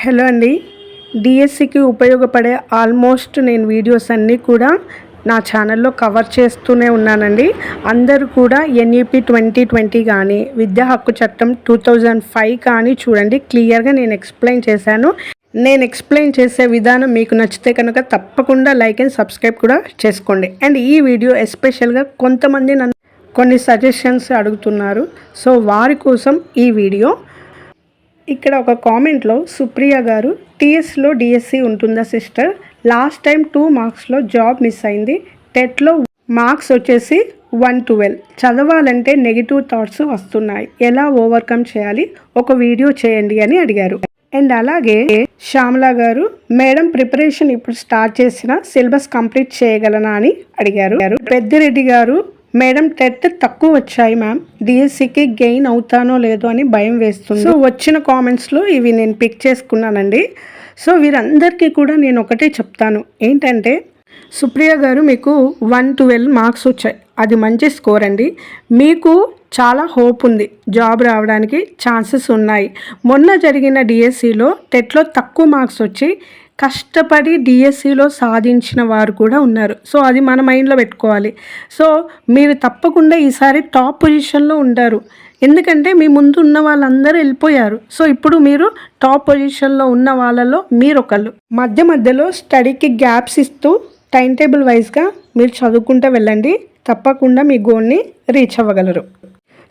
Hello అండి. డిఎస్సికి ఉపయోగపడే ఆల్మోస్ట్ నేను వీడియోస్ అన్నీ కూడా నా ఛానల్లో కవర్ చేస్తూనే ఉన్నానండి. అందరూ కూడా ఎన్ఈపి 2020 కానీ విద్యా హక్కు చట్టం 2005 కానీ చూడండి. క్లియర్గా నేను ఎక్స్ప్లెయిన్ చేశాను. నేను ఎక్స్ప్లెయిన్ చేసే విధానం మీకు నచ్చితే కనుక తప్పకుండా లైక్ అండ్ సబ్స్క్రైబ్ కూడా చేసుకోండి. అండ్ ఈ వీడియో ఎస్పెషల్గా కొంతమంది నన్ను కొన్ని సజెషన్స్ అడుగుతున్నారు. సో వారి కోసం ఈ వీడియో. ఇక్కడ ఒక కామెంట్లో సుప్రియ గారు, టీఎస్లో డిఎస్సి ఉంటుందా సిస్టర్, లాస్ట్ టైం 2 మార్క్స్లో జాబ్ మిస్ అయింది, టెట్లో మార్క్స్ వచ్చేసి 112, చదవాలంటే నెగిటివ్ థాట్స్ వస్తున్నాయి, ఎలా ఓవర్కమ్ చేయాలి, ఒక వీడియో చేయండి అని అడిగారు. అండ్ అలాగే శ్యామల గారు, మేడం ప్రిపరేషన్ ఇప్పుడు స్టార్ట్ చేసిన సిలబస్ కంప్లీట్ చేయగలనా అని అడిగారు. పెద్దిరెడ్డి గారు, మేడం టెట్ తక్కువ వచ్చాయి మ్యామ్, డిఎస్సికి గెయిన్ అవుతానో లేదో అని భయం వేస్తుంది. సో వచ్చిన కామెంట్స్లో ఇవి నేను పిక్ చేసుకున్నానండి. సో వీరందరికీ కూడా నేను ఒకటే చెప్తాను ఏంటంటే, సుప్రియ గారు మీకు 112 మార్క్స్ వచ్చాయి, అది మంచి స్కోర్ అండి. మీకు చాలా హోప్ ఉంది, జాబ్ రావడానికి ఛాన్సెస్ ఉన్నాయి. మొన్న జరిగిన డిఎస్సిలో టెట్లో తక్కువ మార్క్స్ వచ్చి కష్టపడి డిఎస్సిలో సాధించిన వారు కూడా ఉన్నారు. సో అది మన మైండ్లో పెట్టుకోవాలి. సో మీరు తప్పకుండా ఈసారి టాప్ పొజిషన్లో ఉంటారు, ఎందుకంటే మీ ముందు ఉన్న వాళ్ళందరూ వెళ్ళిపోయారు. సో ఇప్పుడు మీరు టాప్ పొజిషన్లో ఉన్న వాళ్ళలో మీరు ఒకళ్ళు. మధ్య మధ్యలో స్టడీకి గ్యాప్స్ ఇస్తూ టైం టేబుల్ వైజ్గా మీరు చదువుకుంటూ వెళ్ళండి, తప్పకుండా మీ గోల్ని రీచ్ అవ్వగలరు.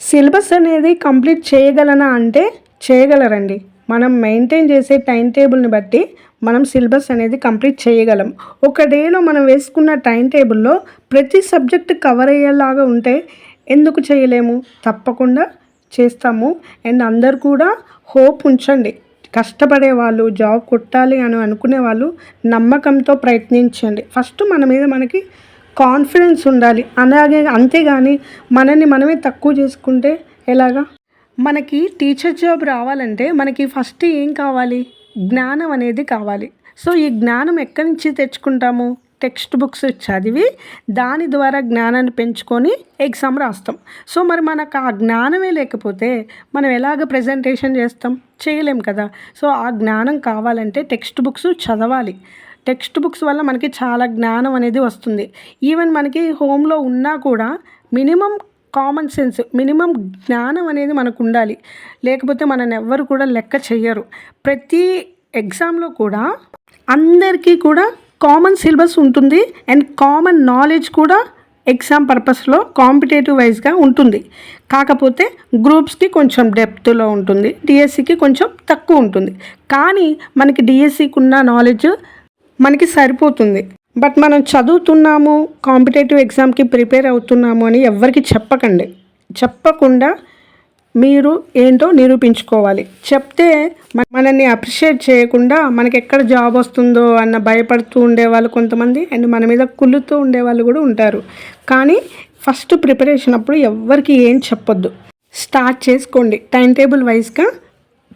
సిలబస్ అనేది కంప్లీట్ చేయగలనా అంటే చేయగలరండి. మనం మెయింటైన్ చేసే టైం టేబుల్ని బట్టి మనం సిలబస్ అనేది కంప్లీట్ చేయగలం. ఒక డేలో మనం వేసుకున్న టైం టేబుల్లో ప్రతి సబ్జెక్ట్ కవర్ అయ్యేలాగా ఉంటే ఎందుకు చేయలేము, తప్పకుండా చేస్తాము. అండ్ అందరు కూడా హోప్ ఉంచండి. కష్టపడే వాళ్ళు, జాబ్ కొట్టాలి అని అనుకునే వాళ్ళు నమ్మకంతో ప్రయత్నించండి. ఫస్ట్ మన మీద మనకి కాన్ఫిడెన్స్ ఉండాలి. అలాగే అంతేగాని మనల్ని మనమే తక్కువ చేసుకుంటే ఎలాగా? మనకి టీచర్ జాబ్ రావాలంటే మనకి ఫస్ట్ ఏం కావాలి? జ్ఞానం అనేది కావాలి. సో ఈ జ్ఞానం ఎక్కడి నుంచి తెచ్చుకుంటాము? టెక్స్ట్ బుక్స్ చదివి దాని ద్వారా జ్ఞానాన్ని పెంచుకొని ఎగ్జామ్ రాస్తాం. సో మరి మనకు ఆ జ్ఞానమే లేకపోతే మనం ఎలాగ ప్రజెంటేషన్ చేస్తాం? చేయలేం కదా. సో ఆ జ్ఞానం కావాలంటే టెక్స్ట్ బుక్స్ చదవాలి. టెక్స్ట్ బుక్స్ వల్ల మనకి చాలా జ్ఞానం అనేది వస్తుంది. ఈవెన్ మనకి హోమ్లో ఉన్నా కూడా మినిమం కామన్ సెన్స్, మినిమం జ్ఞానం అనేది మనకు ఉండాలి. లేకపోతే మనల్ని ఎవ్వరు కూడా లెక్క చెయ్యరు. ప్రతి ఎగ్జామ్లో కూడా అందరికీ కూడా కామన్ సిలబస్ ఉంటుంది అండ్ కామన్ నాలెడ్జ్ కూడా ఎగ్జామ్ పర్పస్లో కాంపిటేటివ్ వైజ్గా ఉంటుంది. కాకపోతే గ్రూప్స్కి కొంచెం డెప్త్లో ఉంటుంది, డిఎస్సికి కొంచెం తక్కువ ఉంటుంది. కానీ మనకి డిఎస్సికి ఉన్న నాలెడ్జ్ మనకి సరిపోతుంది. బట్ మనం చదువుతున్నాము, కాంపిటేటివ్ ఎగ్జామ్కి ప్రిపేర్ అవుతున్నాము అని ఎవరికి చెప్పకండి. చెప్పకుండా మీరు ఏంటో నిరూపించుకోవాలి. చెప్తే మనల్ని అప్రిషియేట్ చేయకుండా మనకి ఎక్కడ జాబ్ వస్తుందో అన్న భయపడుతూ ఉండేవాళ్ళు కొంతమంది, అండ్ మన మీద కుళ్ళుతూ ఉండేవాళ్ళు కూడా ఉంటారు. కానీ ఫస్ట్ ప్రిపరేషన్ అప్పుడు ఎవరికి ఏం చెప్పొద్దు, స్టార్ట్ చేసుకోండి. టైం టేబుల్ వైజ్గా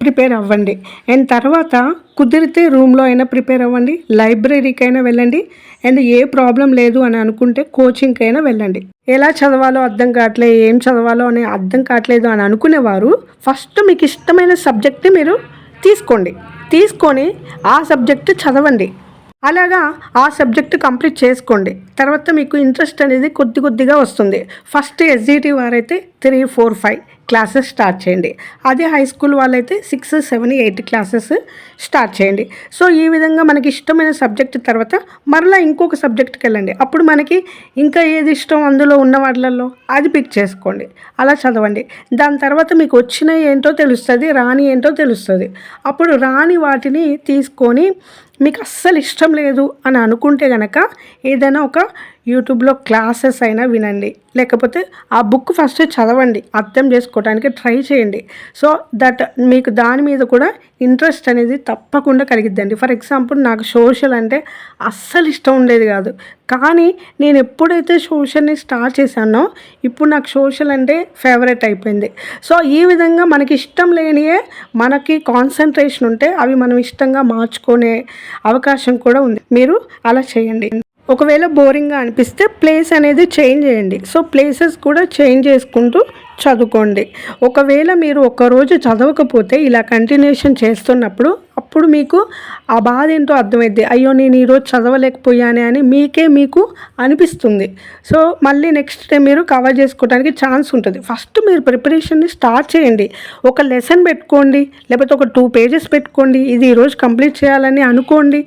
ప్రిపేర్ అవ్వండి. అండ్ తర్వాత కుదిరితే రూమ్లో అయినా ప్రిపేర్ అవ్వండి, లైబ్రరీకి అయినా వెళ్ళండి. అండ్ ఏ ప్రాబ్లం లేదు అని అనుకుంటే కోచింగ్కి అయినా వెళ్ళండి. ఎలా చదవాలో అర్థం కావట్లేదు, ఏం చదవాలో అని అర్థం కావట్లేదు అని అనుకునేవారు ఫస్ట్ మీకు ఇష్టమైన సబ్జెక్ట్ని మీరు తీసుకొని ఆ సబ్జెక్ట్ చదవండి. అలాగా ఆ సబ్జెక్ట్ కంప్లీట్ చేసుకోండి. తర్వాత మీకు ఇంట్రెస్ట్ అనేది కొద్దిగా వస్తుంది. ఫస్ట్ ఎస్జిటి వారైతే 3, 4, 5 క్లాసెస్ స్టార్ట్ చేయండి. అదే హై స్కూల్ వాళ్ళైతే 6, 7, 8 క్లాసెస్ స్టార్ట్ చేయండి. సో ఈ విధంగా మనకి ఇష్టమైన సబ్జెక్ట్ తర్వాత మరలా ఇంకొక సబ్జెక్ట్కి వెళ్ళండి. అప్పుడు మనకి ఇంకా ఏది ఇష్టం అందులో ఉన్న వాటిలలో అది పిక్ చేసుకోండి, అలా చదవండి. దాని తర్వాత మీకు వచ్చినవి ఏంటో తెలుస్తుంది, రాని ఏంటో తెలుస్తుంది. అప్పుడు రాని వాటిని తీసుకొని మీకు అస్సలు ఇష్టం లేదు అని అనుకుంటే కనుక ఏదైనా ఒక యూట్యూబ్లో క్లాసెస్ అయినా వినండి, లేకపోతే ఆ బుక్ ఫస్ట్ చదవండి, అర్థం చేసుకోవడానికి ట్రై చేయండి. సో దట్ మీకు దాని మీద కూడా ఇంట్రెస్ట్ అనేది తప్పకుండా కలిగిద్దండి. ఫర్ ఎగ్జాంపుల్ నాకు సోషల్ అంటే అస్సలు ఇష్టం ఉండేది కాదు, కానీ నేను ఎప్పుడైతే సోషల్ని స్టార్ట్ చేశానో ఇప్పుడు నాకు సోషల్ అంటే ఫేవరెట్ అయిపోయింది. సో ఈ విధంగా మనకి ఇష్టం లేనియే మనకి కాన్సన్ట్రేషన్ ఉంటే అవి మనం ఇష్టంగా మార్చుకునే అవకాశం కూడా ఉంది. మీరు అలా చేయండి. ఒకవేళ బోరింగ్గా అనిపిస్తే ప్లేస్ అనేది చేంజ్ చేయండి. సో ప్లేసెస్ కూడా చేంజ్ చేసుకుంటూ చదువుకోండి. ఒకవేళ మీరు ఒక్కరోజు చదవకపోతే ఇలా కంటిన్యూషన్ చేస్తున్నప్పుడు అప్పుడు మీకు ఆ బాధ ఏంటో అర్థమైద్ది. అయ్యో నేను ఈరోజు చదవలేకపోయానే అని మీకు అనిపిస్తుంది. సో మళ్ళీ నెక్స్ట్ డే మీరు కవర్ చేసుకోవడానికి ఛాన్స్ ఉంటుంది. ఫస్ట్ మీరు ప్రిపరేషన్ని స్టార్ట్ చేయండి. ఒక లెసన్ పెట్టుకోండి, లేకపోతే ఒక 2 పేజెస్ పెట్టుకోండి. ఇది ఈరోజు కంప్లీట్ చేయాలని అనుకోండి.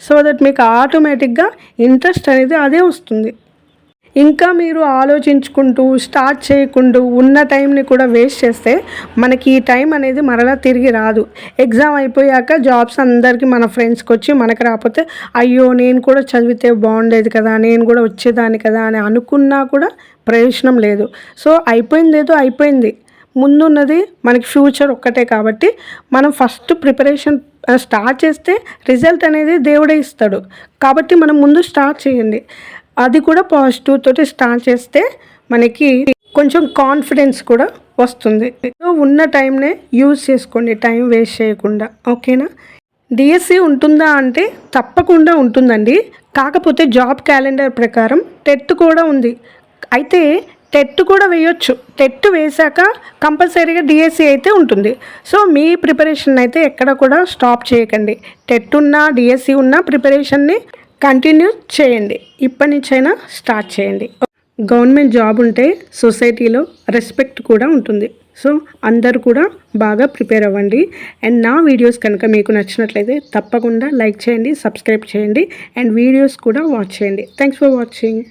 సో దట్ మీకు ఆటోమేటిక్గా ఇంట్రెస్ట్ అనేది అదే వస్తుంది. ఇంకా మీరు ఆలోచించుకుంటూ స్టార్ట్ చేయకుండా ఉన్న టైంని కూడా వేస్ట్ చేస్తే మనకి ఈ టైం అనేది మరలా తిరిగి రాదు. ఎగ్జామ్ అయిపోయాక జాబ్స్ అందరికీ మన ఫ్రెండ్స్కి వచ్చి మనకు రాకపోతే అయ్యో నేను కూడా చదివితే బాగుండేది కదా, నేను కూడా వచ్చేదాన్ని కదా అని అనుకున్నా కూడా ప్రయోజనం లేదు. సో అయిపోయింది ఏదో అయిపోయింది, ముందున్నది మనకి ఫ్యూచర్ ఒక్కటే. కాబట్టి మనం ఫస్ట్ ప్రిపరేషన్ స్టార్ట్ చేస్తే రిజల్ట్ అనేది దేవుడే ఇస్తాడు. కాబట్టి మనం ముందు స్టార్ట్ చేయండి. అది కూడా పాజిటివ్ తోటి స్టార్ట్ చేస్తే మనకి కొంచెం కాన్ఫిడెన్స్ కూడా వస్తుంది. సో ఉన్న టైంనే యూజ్ చేసుకోండి, టైం వేస్ట్ చేయకుండా. ఓకేనా? డిఎస్సి ఉంటుందా అంటే తప్పకుండా ఉంటుందండి. కాకపోతే జాబ్ క్యాలెండర్ ప్రకారం టెట్ కూడా ఉంది. అయితే టెట్ కూడా వేయొచ్చు. టెట్ వేశాక కంపల్సరీగా డిఎస్సి అయితే ఉంటుంది. సో మీ ప్రిపరేషన్ అయితే ఎక్కడ కూడా స్టాప్ చేయకండి. టెట్ ఉన్నా డిఎస్సి ఉన్నా ప్రిపరేషన్ని కంటిన్యూ చేయండి. ఇప్పటి నుంచైనా స్టార్ట్ చేయండి. గవర్నమెంట్ జాబ్ ఉంటే సొసైటీలో రెస్పెక్ట్ కూడా ఉంటుంది. సో అందరూ కూడా బాగా ప్రిపేర్ అవ్వండి. అండ్ నా వీడియోస్ కనుక మీకు నచ్చినట్లయితే తప్పకుండా లైక్ చేయండి, సబ్స్క్రైబ్ చేయండి అండ్ వీడియోస్ కూడా వాచ్ చేయండి. Thanks for watching.